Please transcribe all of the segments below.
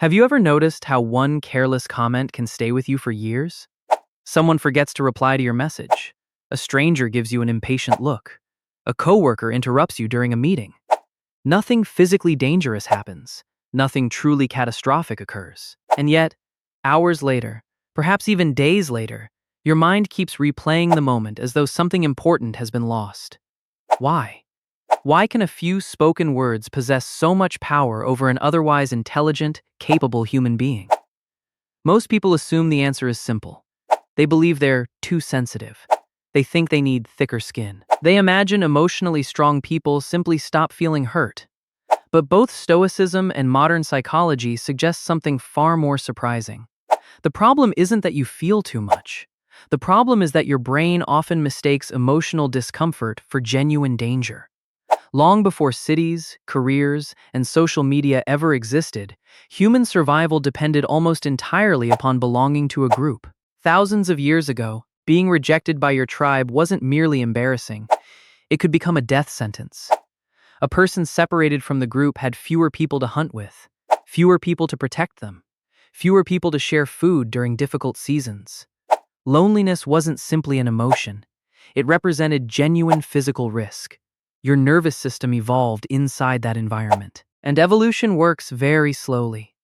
Have you ever noticed how one careless comment can stay with you for years? Someone forgets to reply to your message. A stranger gives you an impatient look. A coworker interrupts you during a meeting. Nothing physically dangerous happens. Nothing truly catastrophic occurs. And yet, hours later, perhaps even days later, your mind keeps replaying the moment as though something important has been lost. Why? Why can a few spoken words possess so much power over an otherwise intelligent, capable human being? Most people assume the answer is simple. They believe they're too sensitive. They think they need thicker skin. They imagine emotionally strong people simply stop feeling hurt. But both Stoicism and modern psychology suggest something far more surprising. The problem isn't that you feel too much. The problem is that your brain often mistakes emotional discomfort for genuine danger. Long before cities, careers, and social media ever existed, human survival depended almost entirely upon belonging to a group. Thousands of years ago, being rejected by your tribe wasn't merely embarrassing. It could become a death sentence. A person separated from the group had fewer people to hunt with, fewer people to protect them, fewer people to share food during difficult seasons. Loneliness wasn't simply an emotion. It represented genuine physical risk. Your nervous system evolved inside that environment. And evolution works very slowly.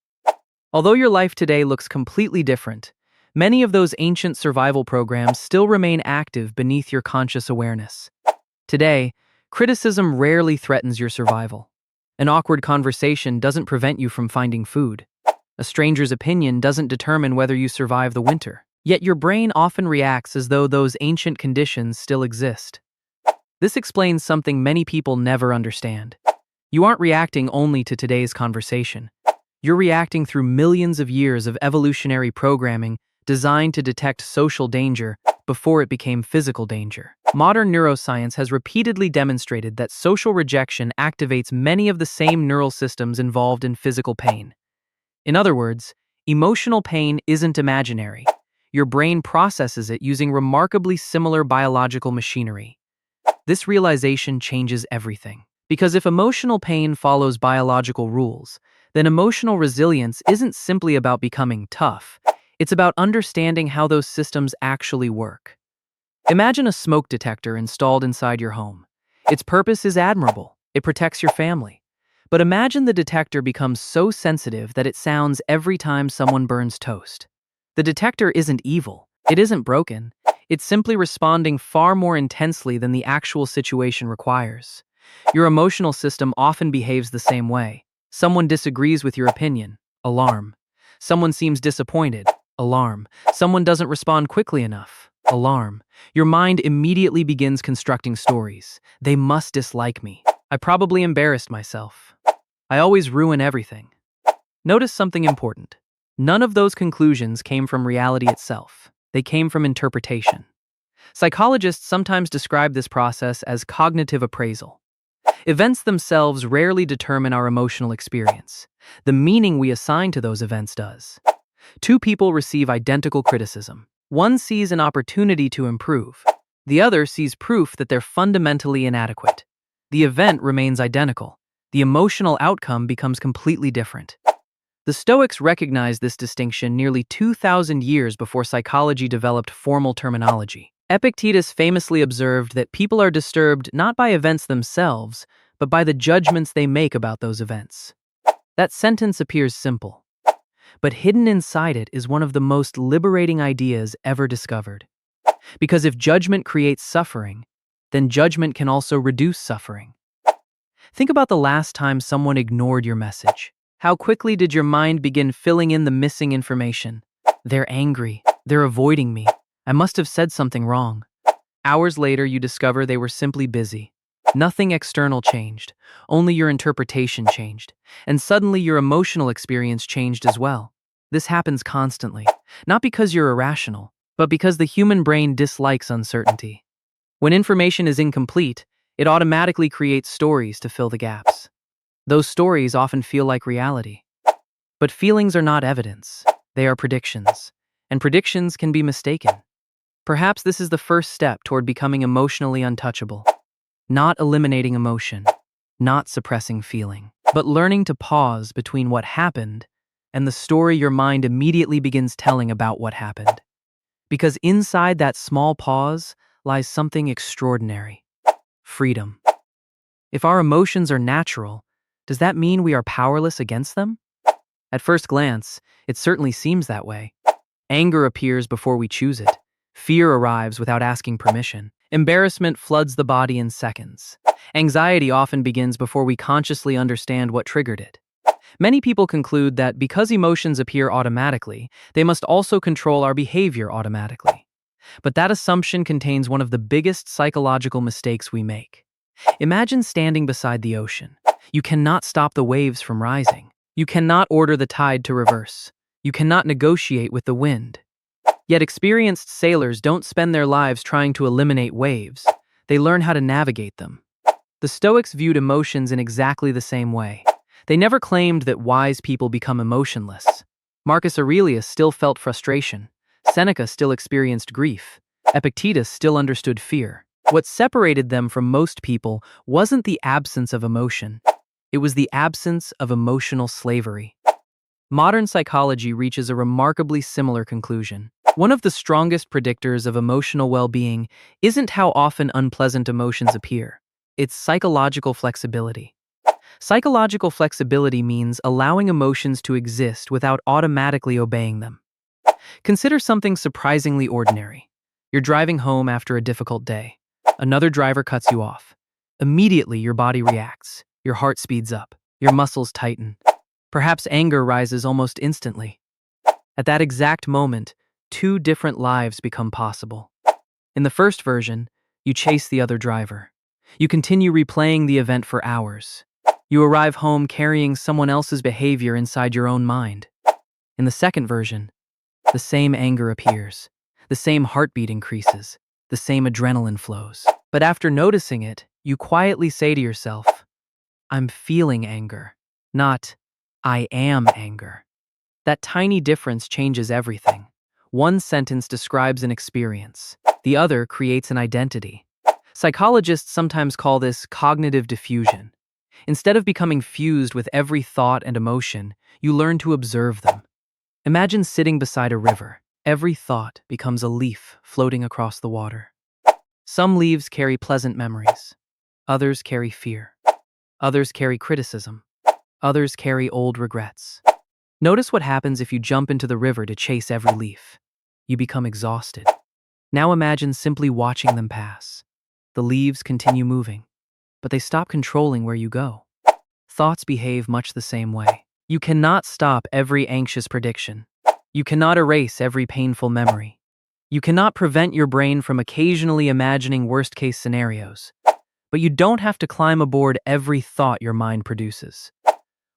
Although your life today looks completely different, many of those ancient survival programs still remain active beneath your conscious awareness. Today, criticism rarely threatens your survival. An awkward conversation doesn't prevent you from finding food. A stranger's opinion doesn't determine whether you survive the winter. Yet your brain often reacts as though those ancient conditions still exist. This explains something many people never understand. You aren't reacting only to today's conversation. You're reacting through millions of years of evolutionary programming designed to detect social danger before it became physical danger. Modern neuroscience has repeatedly demonstrated that social rejection activates many of the same neural systems involved in physical pain. In other words, emotional pain isn't imaginary. Your brain processes it using remarkably similar biological machinery. This realization changes everything. Because if emotional pain follows biological rules, then emotional resilience isn't simply about becoming tough. It's about understanding how those systems actually work. Imagine a smoke detector installed inside your home. Its purpose is admirable. It protects your family. But imagine the detector becomes so sensitive that it sounds every time someone burns toast. The detector isn't evil. It isn't broken. It's simply responding far more intensely than the actual situation requires. Your emotional system often behaves the same way. Someone disagrees with your opinion. Alarm. Someone seems disappointed. Alarm. Someone doesn't respond quickly enough. Alarm. Your mind immediately begins constructing stories. They must dislike me. I probably embarrassed myself. I always ruin everything. Notice something important. None of those conclusions came from reality itself. They came from interpretation. Psychologists sometimes describe this process as cognitive appraisal. Events themselves rarely determine our emotional experience. The meaning we assign to those events does. Two people receive identical criticism. One sees an opportunity to improve. The other sees proof that they're fundamentally inadequate. The event remains identical. The emotional outcome becomes completely different. The Stoics recognized this distinction nearly 2,000 years before psychology developed formal terminology. Epictetus famously observed that people are disturbed not by events themselves, but by the judgments they make about those events. That sentence appears simple, but hidden inside it is one of the most liberating ideas ever discovered. Because if judgment creates suffering, then judgment can also reduce suffering. Think about the last time someone ignored your message. How quickly did your mind begin filling in the missing information? They're angry. They're avoiding me. I must have said something wrong. Hours later, you discover they were simply busy. Nothing external changed. Only your interpretation changed. And suddenly your emotional experience changed as well. This happens constantly. Not because you're irrational, but because the human brain dislikes uncertainty. When information is incomplete, it automatically creates stories to fill the gaps. Those stories often feel like reality. But feelings are not evidence. They are predictions. And predictions can be mistaken. Perhaps this is the first step toward becoming emotionally untouchable. Not eliminating emotion, not suppressing feeling, but learning to pause between what happened and the story your mind immediately begins telling about what happened. Because inside that small pause lies something extraordinary: freedom. If our emotions are natural, does that mean we are powerless against them? At first glance, it certainly seems that way. Anger appears before we choose it. Fear arrives without asking permission. Embarrassment floods the body in seconds. Anxiety often begins before we consciously understand what triggered it. Many people conclude that because emotions appear automatically, they must also control our behavior automatically. But that assumption contains one of the biggest psychological mistakes we make. Imagine standing beside the ocean. You cannot stop the waves from rising. You cannot order the tide to reverse. You cannot negotiate with the wind. Yet experienced sailors don't spend their lives trying to eliminate waves. They learn how to navigate them. The Stoics viewed emotions in exactly the same way. They never claimed that wise people become emotionless. Marcus Aurelius still felt frustration. Seneca still experienced grief. Epictetus still understood fear. What separated them from most people wasn't the absence of emotion. It was the absence of emotional slavery. Modern psychology reaches a remarkably similar conclusion. One of the strongest predictors of emotional well-being isn't how often unpleasant emotions appear. It's psychological flexibility. Psychological flexibility means allowing emotions to exist without automatically obeying them. Consider something surprisingly ordinary. You're driving home after a difficult day. Another driver cuts you off. Immediately, your body reacts. Your heart speeds up. Your muscles tighten. Perhaps anger rises almost instantly. At that exact moment, two different lives become possible. In the first version, you chase the other driver. You continue replaying the event for hours. You arrive home carrying someone else's behavior inside your own mind. In the second version, the same anger appears. The same heartbeat increases. The same adrenaline flows. But after noticing it, you quietly say to yourself, "I'm feeling anger," not "I am anger." That tiny difference changes everything. One sentence describes an experience. The other creates an identity. Psychologists sometimes call this cognitive diffusion. Instead of becoming fused with every thought and emotion, you learn to observe them. Imagine sitting beside a river. Every thought becomes a leaf floating across the water. Some leaves carry pleasant memories. Others carry fear. Others carry criticism. Others carry old regrets. Notice what happens if you jump into the river to chase every leaf. You become exhausted. Now imagine simply watching them pass. The leaves continue moving, but they stop controlling where you go. Thoughts behave much the same way. You cannot stop every anxious prediction. You cannot erase every painful memory. You cannot prevent your brain from occasionally imagining worst-case scenarios. But you don't have to climb aboard every thought your mind produces.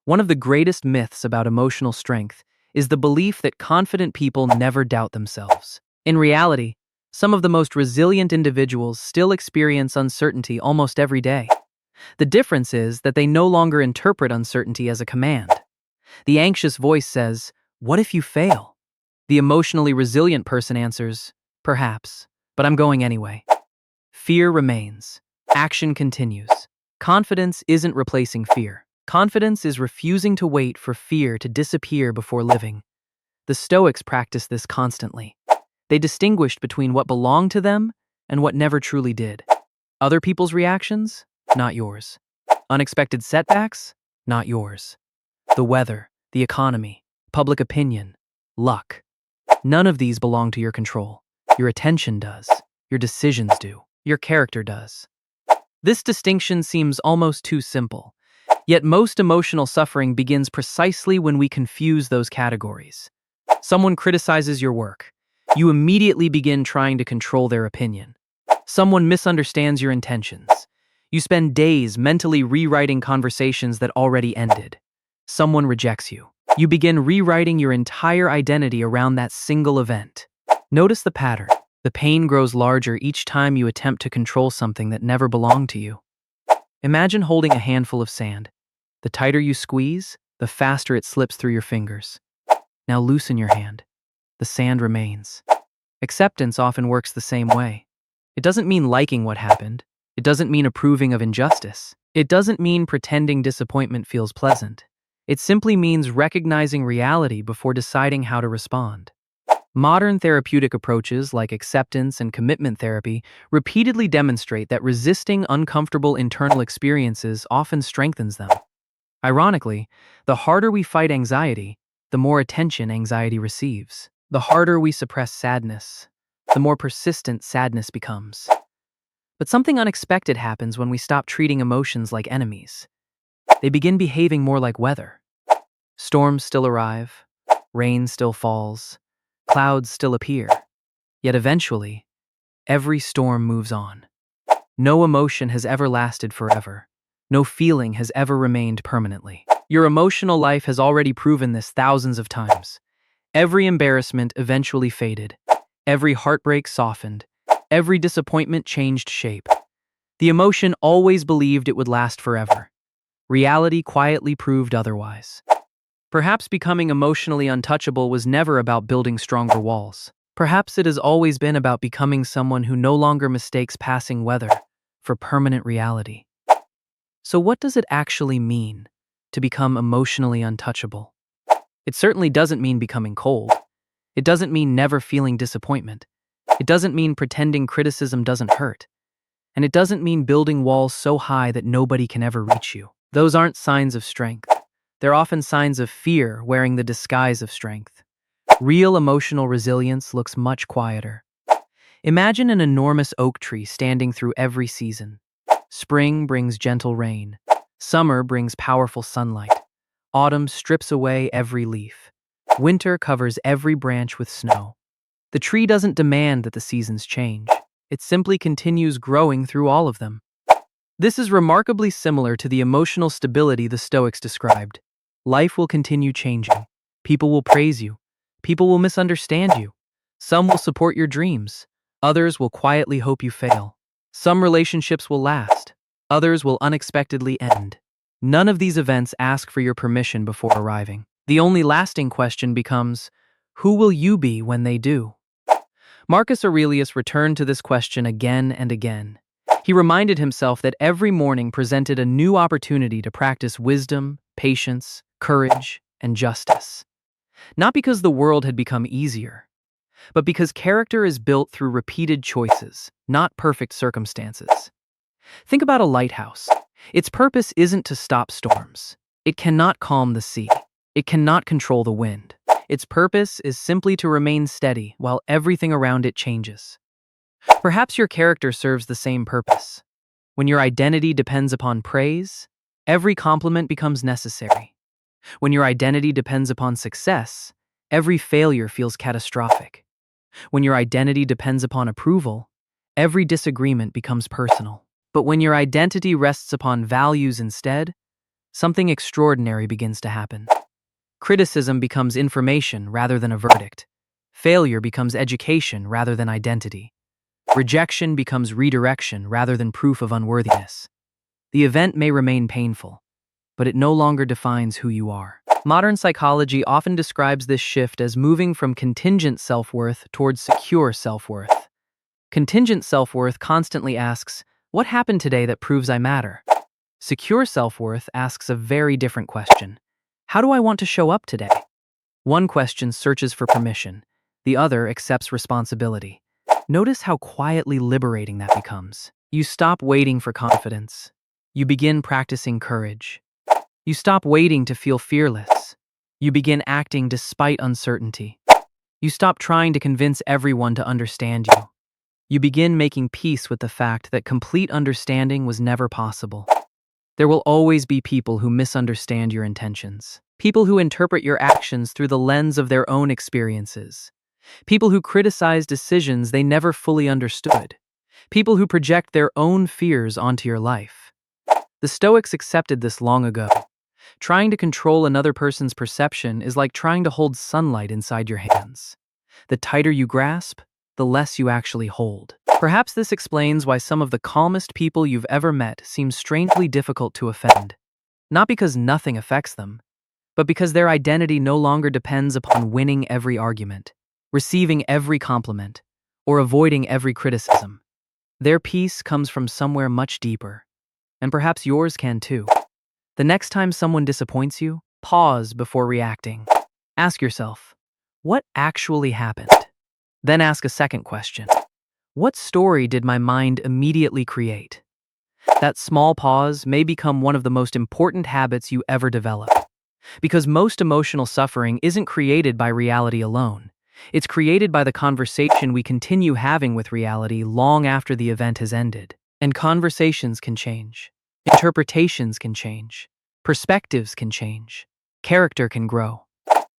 One of the greatest myths about emotional strength is the belief that confident people never doubt themselves. In reality, some of the most resilient individuals still experience uncertainty almost every day. The difference is that they no longer interpret uncertainty as a command. The anxious voice says, "What if you fail?" The emotionally resilient person answers, "Perhaps, but I'm going anyway." Fear remains. Action continues. Confidence isn't replacing fear. Confidence is refusing to wait for fear to disappear before living. The Stoics practiced this constantly. They distinguished between what belonged to them and what never truly did. Other people's reactions? Not yours. Unexpected setbacks? Not yours. The weather, the economy, public opinion, luck. None of these belong to your control. Your attention does. Your decisions do. Your character does. This distinction seems almost too simple. Yet most emotional suffering begins precisely when we confuse those categories. Someone criticizes your work. You immediately begin trying to control their opinion. Someone misunderstands your intentions. You spend days mentally rewriting conversations that already ended. Someone rejects you. You begin rewriting your entire identity around that single event. Notice the pattern. The pain grows larger each time you attempt to control something that never belonged to you. Imagine holding a handful of sand. The tighter you squeeze, the faster it slips through your fingers. Now loosen your hand. The sand remains. Acceptance often works the same way. It doesn't mean liking what happened. It doesn't mean approving of injustice. It doesn't mean pretending disappointment feels pleasant. It simply means recognizing reality before deciding how to respond. Modern therapeutic approaches like acceptance and commitment therapy repeatedly demonstrate that resisting uncomfortable internal experiences often strengthens them. Ironically, the harder we fight anxiety, the more attention anxiety receives. The harder we suppress sadness, the more persistent sadness becomes. But something unexpected happens when we stop treating emotions like enemies. They begin behaving more like weather. Storms still arrive, rain still falls, clouds still appear. Yet eventually, every storm moves on. No emotion has ever lasted forever. No feeling has ever remained permanently. Your emotional life has already proven this thousands of times. Every embarrassment eventually faded. Every heartbreak softened. Every disappointment changed shape. The emotion always believed it would last forever. Reality quietly proved otherwise. Perhaps becoming emotionally untouchable was never about building stronger walls. Perhaps it has always been about becoming someone who no longer mistakes passing weather for permanent reality. So what does it actually mean to become emotionally untouchable? It certainly doesn't mean becoming cold. It doesn't mean never feeling disappointment. It doesn't mean pretending criticism doesn't hurt. And it doesn't mean building walls so high that nobody can ever reach you. Those aren't signs of strength. They're often signs of fear wearing the disguise of strength. Real emotional resilience looks much quieter. Imagine an enormous oak tree standing through every season. Spring brings gentle rain. Summer brings powerful sunlight. Autumn strips away every leaf. Winter covers every branch with snow. The tree doesn't demand that the seasons change. It simply continues growing through all of them. This is remarkably similar to the emotional stability the Stoics described. Life will continue changing. People will praise you. People will misunderstand you. Some will support your dreams. Others will quietly hope you fail. Some relationships will last. Others will unexpectedly end. None of these events ask for your permission before arriving. The only lasting question becomes, who will you be when they do? Marcus Aurelius returned to this question again and again. He reminded himself that every morning presented a new opportunity to practice wisdom, patience, courage, and justice. Not because the world had become easier, but because character is built through repeated choices, not perfect circumstances. Think about a lighthouse. Its purpose isn't to stop storms. It cannot calm the sea. It cannot control the wind. Its purpose is simply to remain steady while everything around it changes. Perhaps your character serves the same purpose. When your identity depends upon praise, every compliment becomes necessary. When your identity depends upon success, every failure feels catastrophic. When your identity depends upon approval, every disagreement becomes personal. But when your identity rests upon values instead, something extraordinary begins to happen. Criticism becomes information rather than a verdict. Failure becomes education rather than identity. Rejection becomes redirection rather than proof of unworthiness. The event may remain painful, but it no longer defines who you are. Modern psychology often describes this shift as moving from contingent self-worth towards secure self-worth. Contingent self-worth constantly asks, what happened today that proves I matter? Secure self-worth asks a very different question. How do I want to show up today? One question searches for permission. The other accepts responsibility. Notice how quietly liberating that becomes. You stop waiting for confidence. You begin practicing courage. You stop waiting to feel fearless. You begin acting despite uncertainty. You stop trying to convince everyone to understand you. You begin making peace with the fact that complete understanding was never possible. There will always be people who misunderstand your intentions. People who interpret your actions through the lens of their own experiences. People who criticize decisions they never fully understood. People who project their own fears onto your life. The Stoics accepted this long ago. Trying to control another person's perception is like trying to hold sunlight inside your hands. The tighter you grasp, the less you actually hold. Perhaps this explains why some of the calmest people you've ever met seem strangely difficult to offend. Not because nothing affects them, but because their identity no longer depends upon winning every argument, receiving every compliment, or avoiding every criticism. Their peace comes from somewhere much deeper, and perhaps yours can too. The next time someone disappoints you, Pause before reacting. Ask yourself, what actually happened? Then ask a second question. What story did my mind immediately create? That small pause may become one of the most important habits you ever develop. Because most emotional suffering isn't created by reality alone. It's created by the conversation we continue having with reality long after the event has ended. And conversations can change. Interpretations can change. Perspectives can change. Character can grow.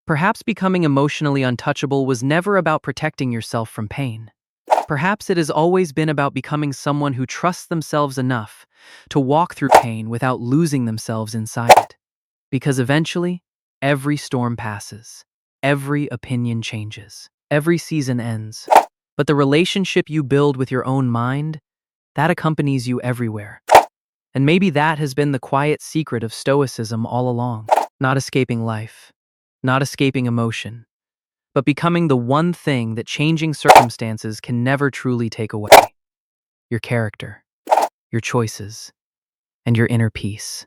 Perhaps becoming emotionally untouchable was never about protecting yourself from pain. Perhaps it has always been about becoming someone who trusts themselves enough to walk through pain without losing themselves inside it. Because eventually, every storm passes, every opinion changes, every season ends. But the relationship you build with your own mind, that accompanies you everywhere. And maybe that has been the quiet secret of Stoicism all along. Not escaping life, not escaping emotion, but becoming the one thing that changing circumstances can never truly take away: your character, your choices, and your inner peace.